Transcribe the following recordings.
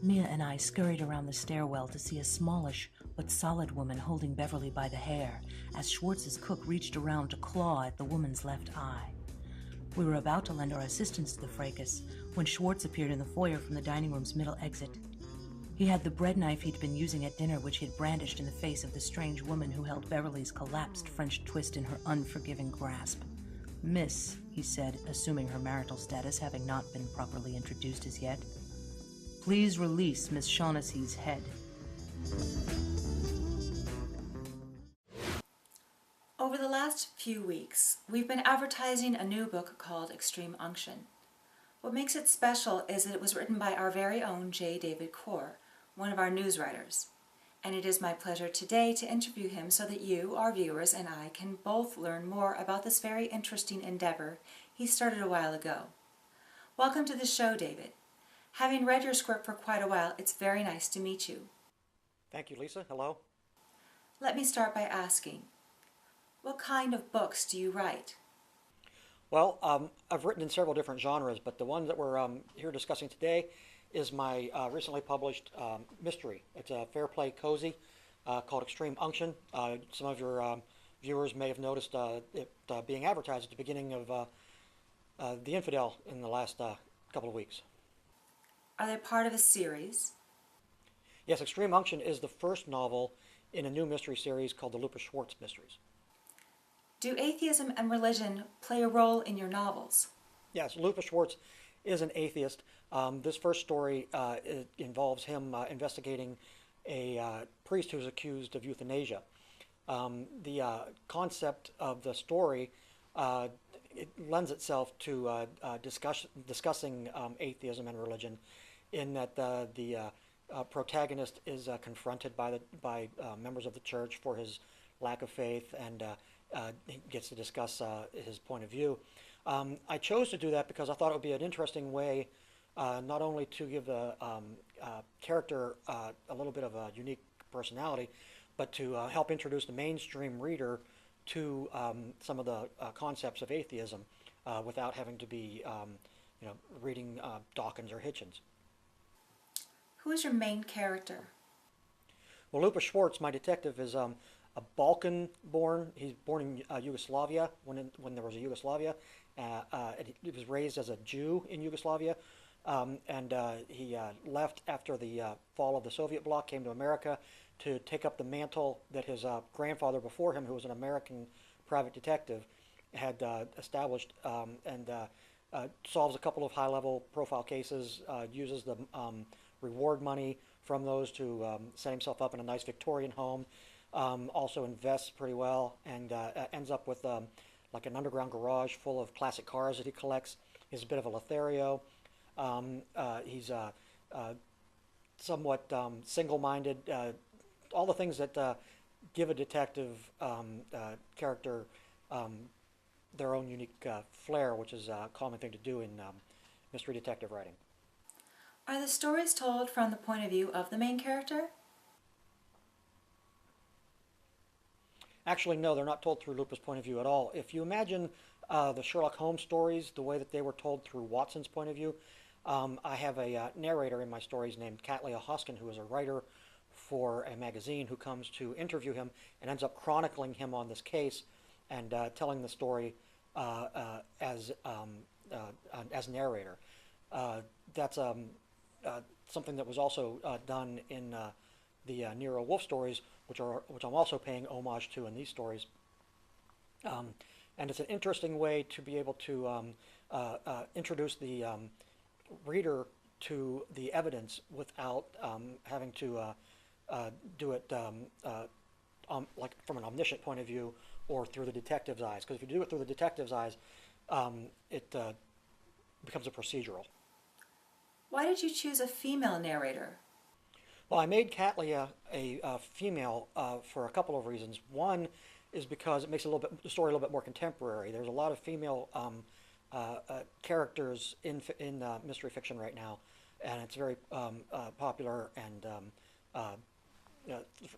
Mia and I scurried around the stairwell to see a smallish but solid woman holding Beverly by the hair as Schwartz's cook reached around to claw at the woman's left eye. We were about to lend our assistance to the fracas when Schwartz appeared in the foyer from the dining room's middle exit. He had the bread knife he'd been using at dinner, which he had brandished in the face of the strange woman who held Beverly's collapsed French twist in her unforgiving grasp. "Miss," he said, assuming her marital status, having not been properly introduced as yet, "please release Miss Shaughnessy's head." Over the last few weeks, we've been advertising a new book called Extreme Unction. What makes it special is that it was written by our very own J. David Core, one of our news writers. And it is my pleasure today to interview him so that you, our viewers, and I can both learn more about this very interesting endeavor he started a while ago. Welcome to the show, David. Having read your script for quite a while, it's very nice to meet you. Thank you, Lisa. Hello. Let me start by asking, what kind of books do you write? Well, I've written in several different genres, but the one that we're here discussing today is my recently published mystery. It's a fair play cozy called Extreme Unction. Some of your viewers may have noticed it being advertised at the beginning of The Infidel in the last couple of weeks. Are they part of a series? Yes, Extreme Unction is the first novel in a new mystery series called the Lupus Schwartz Mysteries. Do atheism and religion play a role in your novels? Yes, Lupus Schwartz is an atheist. This first story involves him investigating a priest who's accused of euthanasia. The concept of the story it lends itself to discussing atheism and religion, in that the protagonist is confronted by members of the church for his lack of faith, and he gets to discuss his point of view. I chose to do that because I thought it would be an interesting way not only to give the character a little bit of a unique personality, but to help introduce the mainstream reader to some of the concepts of atheism without having to be reading Dawkins or Hitchens. Who is your main character? Well, Lupus Schwartz, my detective, is a Balkan-born. He's born in Yugoslavia, when there was a Yugoslavia. He was raised as a Jew in Yugoslavia, and he left after the fall of the Soviet bloc, came to America to take up the mantle that his grandfather before him, who was an American private detective, had established, and solves a couple of high-level profile cases, uses the reward money from those to set himself up in a nice Victorian home, also invests pretty well, and ends up with like an underground garage full of classic cars that he collects. He's a bit of a Lothario. He's somewhat single-minded, all the things that give a detective character their own unique flair, which is a common thing to do in mystery detective writing. Are the stories told from the point of view of the main character? Actually, no, they're not told through Lupus' point of view at all. If you imagine the Sherlock Holmes stories, the way that they were told through Watson's point of view, I have a narrator in my stories named Cattleya Hoskin, who is a writer for a magazine, who comes to interview him and ends up chronicling him on this case and telling the story as narrator. That's something that was also done in the Nero Wolfe stories, which I'm also paying homage to in these stories. And it's an interesting way to be able to introduce the reader to the evidence without having to do it like from an omniscient point of view or through the detective's eyes. Because if you do it through the detective's eyes, it becomes a procedural. Why did you choose a female narrator? Well, I made Cattleya a female for a couple of reasons. One is because it makes the story a little bit more contemporary. There's a lot of female characters in mystery fiction right now, and it's very popular, and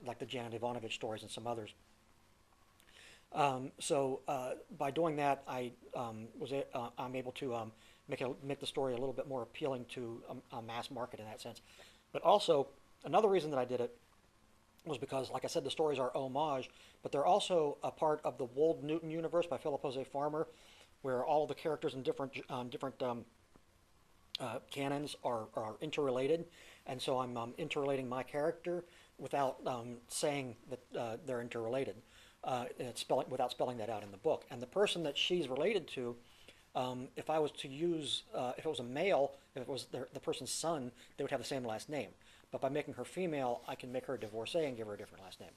like the Janet Ivanovich stories and some others. So by doing that, I'm able to make the story a little bit more appealing to a mass market in that sense. But also, another reason that I did it was because, like I said, the stories are homage, but they're also a part of the Wold Newton universe by Philip Jose Farmer, where all the characters in different canons are interrelated, and so I'm interrelating my character without saying that they're interrelated, without spelling that out in the book. And the person that she's related to, if I was to use, if it was a male, if it was the person's son, they would have the same last name. But by making her female, I can make her a divorcee and give her a different last name.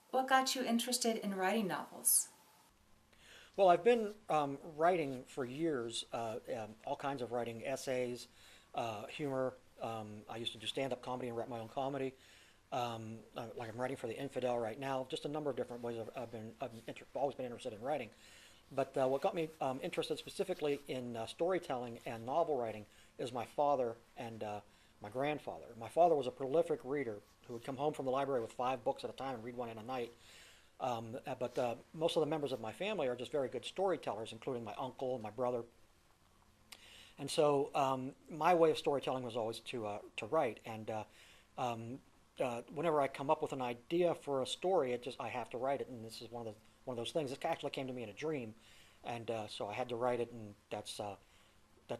What got you interested in writing novels? Well, I've been writing for years, all kinds of writing, essays, humor. I used to do stand-up comedy and write my own comedy. Like I'm writing for the Infidel right now. Just a number of different ways I've always been interested in writing. But what got me interested specifically in storytelling and novel writing is my father and my grandfather. My father was a prolific reader who would come home from the library with 5 books at a time and read one in a night. But most of the members of my family are just very good storytellers, including my uncle and my brother. And so my way of storytelling was always to write. And whenever I come up with an idea for a story, I have to write it. And this is one of those things. This actually came to me in a dream, and so I had to write it. And that's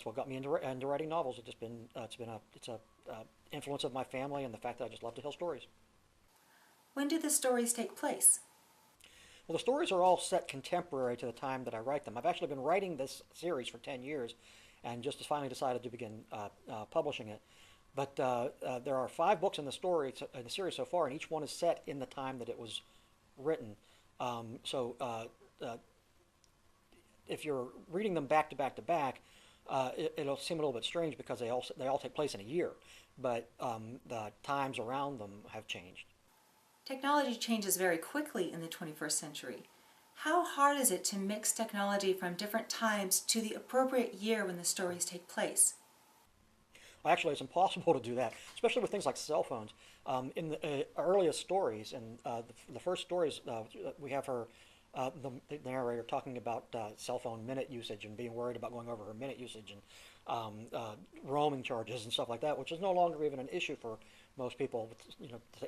what got me into writing novels. It's a influence of my family and the fact that I just love to tell stories. When do the stories take place? Well, the stories are all set contemporary to the time that I write them. I've actually been writing this series for 10 years and just finally decided to begin publishing it. But there are 5 books in the series so far, and each one is set in the time that it was written. If you're reading them back to back to back, it'll seem a little bit strange because they all take place in a year, but the times around them have changed. Technology changes very quickly in the 21st century. How hard is it to mix technology from different times to the appropriate year when the stories take place? Well, actually, it's impossible to do that, especially with things like cell phones. In the earliest stories, and the first stories, we have the narrator talking about cell phone minute usage and being worried about going over her minute usage and roaming charges and stuff like that, which is no longer even an issue for most people,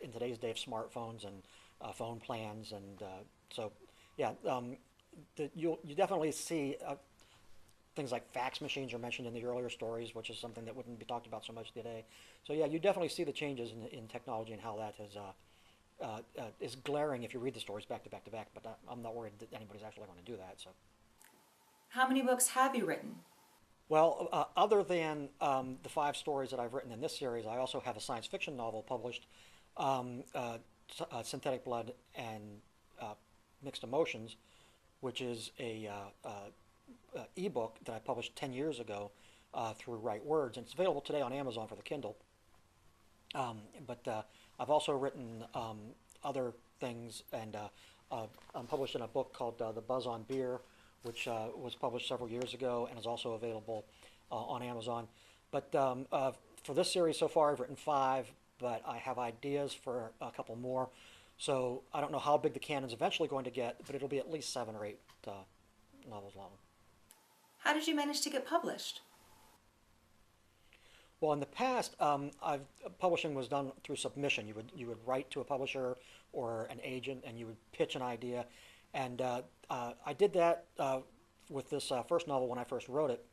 in today's day of smartphones and phone plans. And you definitely see things like fax machines are mentioned in the earlier stories, which is something that wouldn't be talked about so much today. So yeah, you definitely see the changes in technology and how that is glaring if you read the stories back to back to back, but I'm not worried that anybody's actually going to do that. So, how many books have you written? Well, other than the 5 stories that I've written in this series, I also have a science fiction novel published, Synthetic Blood and Mixed Emotions, which is a ebook that I published 10 years ago through Right Words, and it's available today on Amazon for the Kindle. But I've also written other things, and I'm published in a book called The Buzz on Beer, which was published several years ago and is also available on Amazon. But for this series so far, I've written 5, but I have ideas for a couple more. So I don't know how big the canon's eventually going to get, but it'll be at least 7 or 8 novels long. How did you manage to get published? Well, in the past, publishing was done through submission. You would write to a publisher or an agent, and you would pitch an idea. And I did that with this first novel when I first wrote it.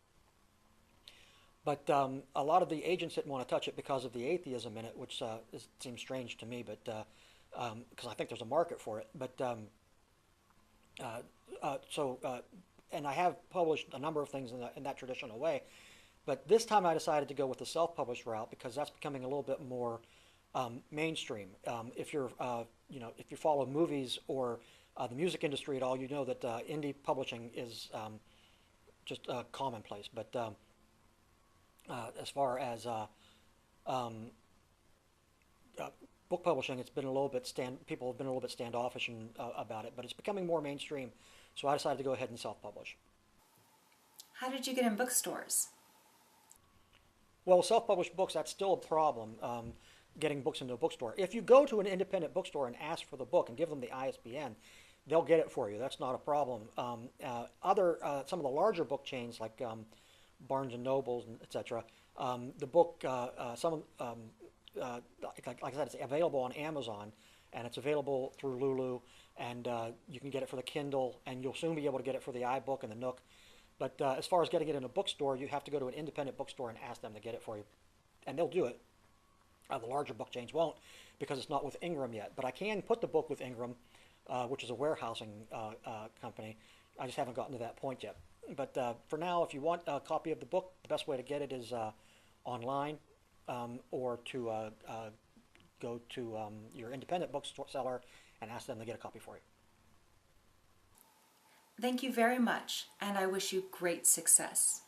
But a lot of the agents didn't want to touch it because of the atheism in it, which seems strange to me, but because I think there's a market for it. But and I have published a number of things in that traditional way. But this time I decided to go with the self-published route because that's becoming a little bit more mainstream. If you follow movies or the music industry at all, you know that indie publishing is just commonplace. But as far as book publishing, it's been a little bit people have been a little bit standoffish about it, but it's becoming more mainstream. So I decided to go ahead and self-publish. How did you get in bookstores? Well, self-published books, that's still a problem, getting books into a bookstore. If you go to an independent bookstore and ask for the book and give them the ISBN, they'll get it for you. That's not a problem. Some of the larger book chains like Barnes and Nobles, etc., The book, like I said, it's available on Amazon, and it's available through Lulu, and you can get it for the Kindle, and you'll soon be able to get it for the iBook and the Nook. But as far as getting it in a bookstore, you have to go to an independent bookstore and ask them to get it for you, and they'll do it. The larger book chains won't, because it's not with Ingram yet. But I can put the book with Ingram, which is a warehousing company. I just haven't gotten to that point yet. But for now, if you want a copy of the book, the best way to get it is online, or to go to your independent bookseller and ask them to get a copy for you. Thank you very much, and I wish you great success.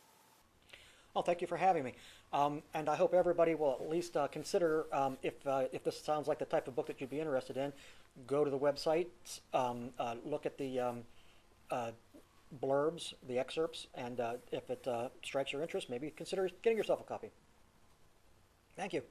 Well, thank you for having me. And I hope everybody will at least consider, if this sounds like the type of book that you'd be interested in, go to the website, look at the blurbs, the excerpts, and if it strikes your interest, maybe consider getting yourself a copy. Thank you.